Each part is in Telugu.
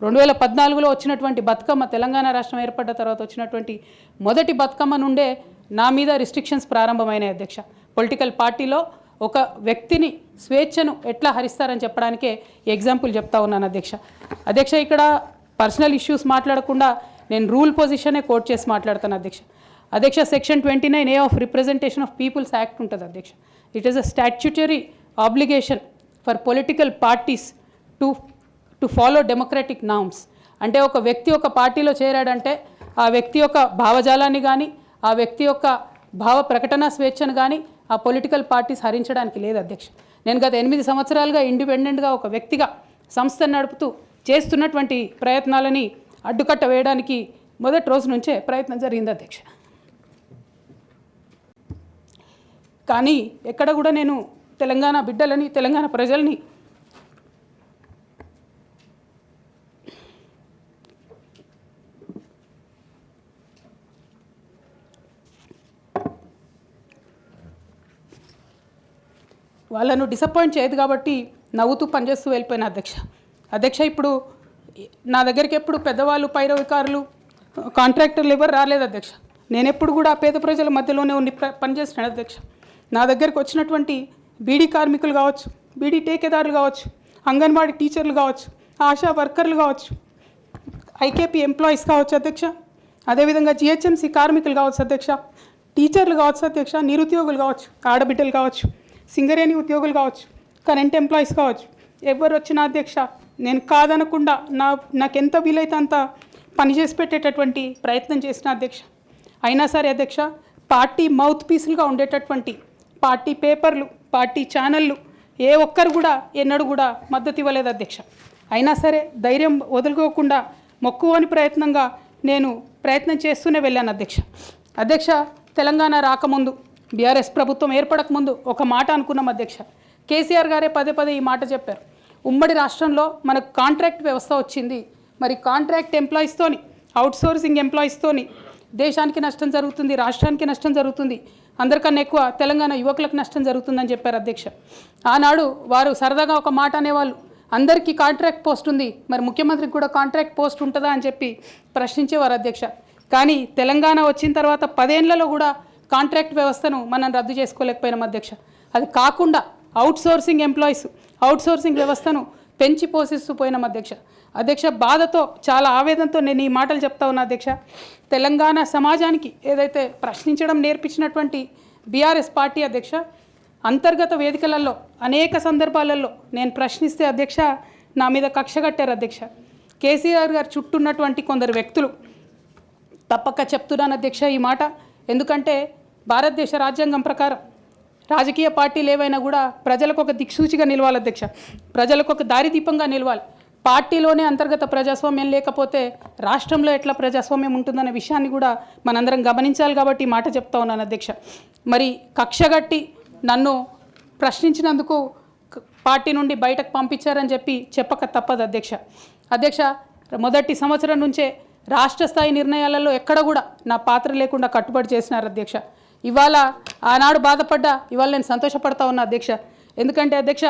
2014లో వచ్చినటువంటి బతుకమ్మ, తెలంగాణ రాష్ట్రం ఏర్పడ్డ తర్వాత వచ్చినటువంటి మొదటి బతుకమ్మ నుండే నా మీద రిస్ట్రిక్షన్స్ ప్రారంభమైనాయి అధ్యక్ష. పొలిటికల్ పార్టీలో ఒక వ్యక్తిని స్వేచ్ఛను ఎట్లా హరిస్తారని చెప్పడానికే ఎగ్జాంపుల్ చెప్తా ఉన్నాను అధ్యక్ష. అధ్యక్ష, ఇక్కడ పర్సనల్ ఇష్యూస్ మాట్లాడకుండా నేను రూల్ పొజిషనే కోట్ చేసి మాట్లాడతాను అధ్యక్ష. అధ్యక్ష, section 29A of representation of peoples act ఉంటుంది అధ్యక్ష. It is a statutory obligation for political parties to follow democratic norms. అంటే ఒక వ్యక్తి ఒక పార్టీలో చేరాడంటే ఆ వ్యక్తి యొక్క భావజాలాన్ని కానీ, ఆ వ్యక్తి యొక్క భావ ప్రకటన స్వేచ్ఛను కానీ ఆ పొలిటికల్ పార్టీస్ హరించడానికి లేదు అధ్యక్ష. నేను గత 8 సంవత్సరాలుగా ఇండిపెండెంట్గా ఒక వ్యక్తిగా సంస్థను నడుపుతూ చేస్తున్నటువంటి ప్రయత్నాలని అడ్డుకట్ట వేయడానికి మొదటి రోజు నుంచే ప్రయత్నం జరిగింది అధ్యక్ష. కానీ ఎక్కడ కూడా నేను తెలంగాణ బిడ్డలని, తెలంగాణ ప్రజల్ని వాళ్ళను డిసప్పాయింట్ చేయదు కాబట్టి నవ్వుతూ పనిచేస్తూ వెళ్ళిపోయిన అధ్యక్ష. ఇప్పుడు నా దగ్గరికి ఎప్పుడు పెద్దవాళ్ళు, పైరవికారులు, కాంట్రాక్టర్లు ఎవరు రాలేదు అధ్యక్ష. నేను ఎప్పుడు కూడా పేద ప్రజల మధ్యలోనే ఉండి పనిచేస్తున్నాను అధ్యక్ష. నా దగ్గరికి వచ్చినటువంటి బీడీ కార్మికులు కావచ్చు, బీడీ టేకేదారులు కావచ్చు, అంగన్వాడీ టీచర్లు కావచ్చు, ఆశా వర్కర్లు కావచ్చు, ఐకేపీ ఎంప్లాయీస్ కావచ్చు అధ్యక్ష, అదేవిధంగా జిహెచ్ఎంసీ కార్మికులు కావచ్చు అధ్యక్ష, టీచర్లు కావచ్చు అధ్యక్ష, నిరుద్యోగులు కావచ్చు, ఆడబిడ్డలు కావచ్చు, సింగరేణి ఉద్యోగులు కావచ్చు, కరెంట్ ఎంప్లాయీస్ కావచ్చు, ఎవరు వచ్చినా అధ్యక్ష నేను కాదనకుండా నాకెంత వీలైతే అంత పనిచేసి పెట్టేటటువంటి ప్రయత్నం చేసిన అధ్యక్ష. అయినా సరే అధ్యక్ష, పార్టీ మౌత్ పీసులుగా ఉండేటటువంటి పార్టీ పేపర్లు, పార్టీ ఛానళ్ళు ఏ ఒక్కరు కూడా ఎన్నడూ కూడా మద్దతు ఇవ్వలేదు అధ్యక్ష. అయినా సరే ధైర్యం వదులుకోకుండా మొక్కువని ప్రయత్నంగా నేను ప్రయత్నం చేస్తూనే వెళ్ళాను అధ్యక్ష. తెలంగాణ రాకముందు, బీఆర్ఎస్ ప్రభుత్వం ఏర్పడకముందు ఒక మాట అనుకున్నాం అధ్యక్ష. కేసీఆర్ గారే పదే ఈ మాట చెప్పారు. ఉమ్మడి రాష్ట్రంలో మనకు కాంట్రాక్ట్ వ్యవస్థ వచ్చింది, మరి కాంట్రాక్ట్ ఎంప్లాయీస్తోని, అవుట్సోర్సింగ్ ఎంప్లాయీస్తోని దేశానికి నష్టం జరుగుతుంది, రాష్ట్రానికి నష్టం జరుగుతుంది, అందరికన్నా ఎక్కువ తెలంగాణ యువకులకు నష్టం జరుగుతుందని చెప్పారు అధ్యక్ష. ఆనాడు వారు సరదాగా ఒక మాట అనేవాళ్ళు, అందరికీ కాంట్రాక్ట్ పోస్ట్ ఉంది, మరి ముఖ్యమంత్రికి కూడా కాంట్రాక్ట్ పోస్ట్ ఉంటుందా అని చెప్పి ప్రశ్నించేవారు అధ్యక్ష. కానీ తెలంగాణ వచ్చిన తర్వాత 10 ఏళ్లలో కూడా కాంట్రాక్ట్ వ్యవస్థను మనం రద్దు చేసుకోలేకపోయినాం అధ్యక్ష. అది కాకుండా అవుట్సోర్సింగ్ ఎంప్లాయీస్, అవుట్సోర్సింగ్ వ్యవస్థను పెంచి పోషిస్తూ పోయినాం అధ్యక్ష. బాధతో, చాలా ఆవేదనతో నేను ఈ మాటలు చెప్తా ఉన్నా అధ్యక్ష. తెలంగాణ సమాజానికి ఏదైతే ప్రశ్నించడం నేర్పించినటువంటి బీఆర్ఎస్ పార్టీ అధ్యక్ష, అంతర్గత వేదికలలో అనేక సందర్భాలలో నేను ప్రశ్నిస్తే అధ్యక్ష నా మీద కక్ష కట్టారు అధ్యక్ష. కేసీఆర్ గారు చుట్టూ ఉన్నటువంటి కొందరు వ్యక్తులు, తప్పక చెప్తున్నాను అధ్యక్ష ఈ మాట, ఎందుకంటే భారతదేశ రాజ్యాంగం ప్రకారం రాజకీయ పార్టీలు ఏవైనా కూడా ప్రజలకు ఒక దిక్సూచిగా నిలవాలి అధ్యక్ష, ప్రజలకు ఒక దారిదీపంగా నిలవాలి. పార్టీలోనే అంతర్గత ప్రజాస్వామ్యం లేకపోతే రాష్ట్రంలో ఎట్లా ప్రజాస్వామ్యం ఉంటుందనే విషయాన్ని కూడా మనందరం గమనించాలి కాబట్టి మాట చెప్తా ఉన్నాను అధ్యక్ష. మరి కక్షగట్టి నన్ను ప్రశ్నించినందుకు పార్టీ నుండి బయటకు పంపించారని చెప్పక తప్పదు అధ్యక్ష. మొదటి సంవత్సరం నుంచే రాష్ట్ర స్థాయి నిర్ణయాలలో ఎక్కడ కూడా నా పాత్ర లేకుండా కట్టుబడి చేసినారు అధ్యక్ష. ఇవాళ ఆనాడు బాధపడ్డా ఇవాళ నేను సంతోషపడతా ఉన్నా అధ్యక్ష. ఎందుకంటే అధ్యక్ష,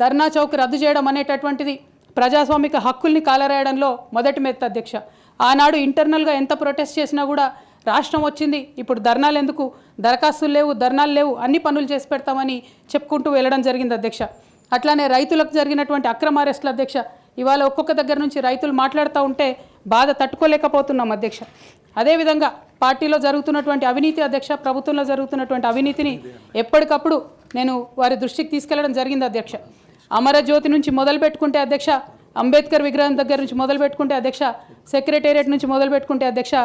ధర్నా చౌక్ రద్దు చేయడం అనేటటువంటిది ప్రజాస్వామిక హక్కుల్ని కాలరాయడంలో మొదటి మెత్త అధ్యక్ష. ఆనాడు ఇంటర్నల్గా ఎంత ప్రొటెస్ట్ చేసినా కూడా రాష్ట్రం వచ్చింది, ఇప్పుడు ధర్నాలు ఎందుకు, దరఖాస్తులు లేవు, ధర్నాలు లేవు, అన్ని పనులు చేసి పెడతామని చెప్పుకుంటూ వెళ్ళడం జరిగింది అధ్యక్ష. అట్లానే రైతులకు జరిగినటువంటి అక్రమ అరెస్టులు అధ్యక్ష, ఇవాళ ఒక్కొక్క దగ్గర నుంచి రైతులు మాట్లాడుతూ ఉంటే బాధ తట్టుకోలేకపోతున్నాం అధ్యక్ష. అదేవిధంగా పార్టీలో జరుగుతున్నటువంటి అవినీతి అధ్యక్ష, ప్రభుత్వంలో జరుగుతున్నటువంటి అవినీతిని ఎప్పటికప్పుడు నేను వారి దృష్టికి తీసుకెళ్లడం జరిగింది అధ్యక్ష. అమరజ్యోతి నుంచి మొదలు పెట్టుకుంటే అధ్యక్ష, అంబేద్కర్ విగ్రహం దగ్గర నుంచి మొదలు పెట్టుకుంటే అధ్యక్ష, సెక్రటేరియట్ నుంచి మొదలు పెట్టుకుంటే అధ్యక్ష,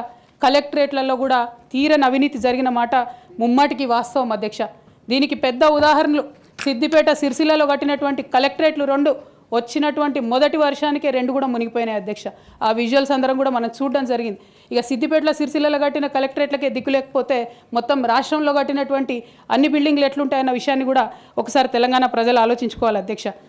కలెక్టరేట్లలో కూడా తీరని అవినీతి జరిగిన మాట ముమ్మాటికి వాస్తవం అధ్యక్ష. దీనికి పెద్ద ఉదాహరణలు సిద్దిపేట, సిరిసిల్లలో కట్టినటువంటి కలెక్టరేట్లు 2 వచ్చినటువంటి మొదటి వర్షానికే 2 కూడా మునిగిపోయినాయి అధ్యక్ష. ఆ విజువల్స్ అందరం కూడా మనం చూడడం జరిగింది. ఇక సిద్దిపేటలో, సిరిసిల్లలో కట్టిన కలెక్టరేట్లకే దిక్కు లేకపోతే మొత్తం రాష్ట్రంలో కట్టినటువంటి అన్ని బిల్డింగ్లు ఎట్లుంటాయన్న విషయాన్ని కూడా ఒకసారి తెలంగాణ ప్రజలు ఆలోచించుకోవాలి అధ్యక్ష.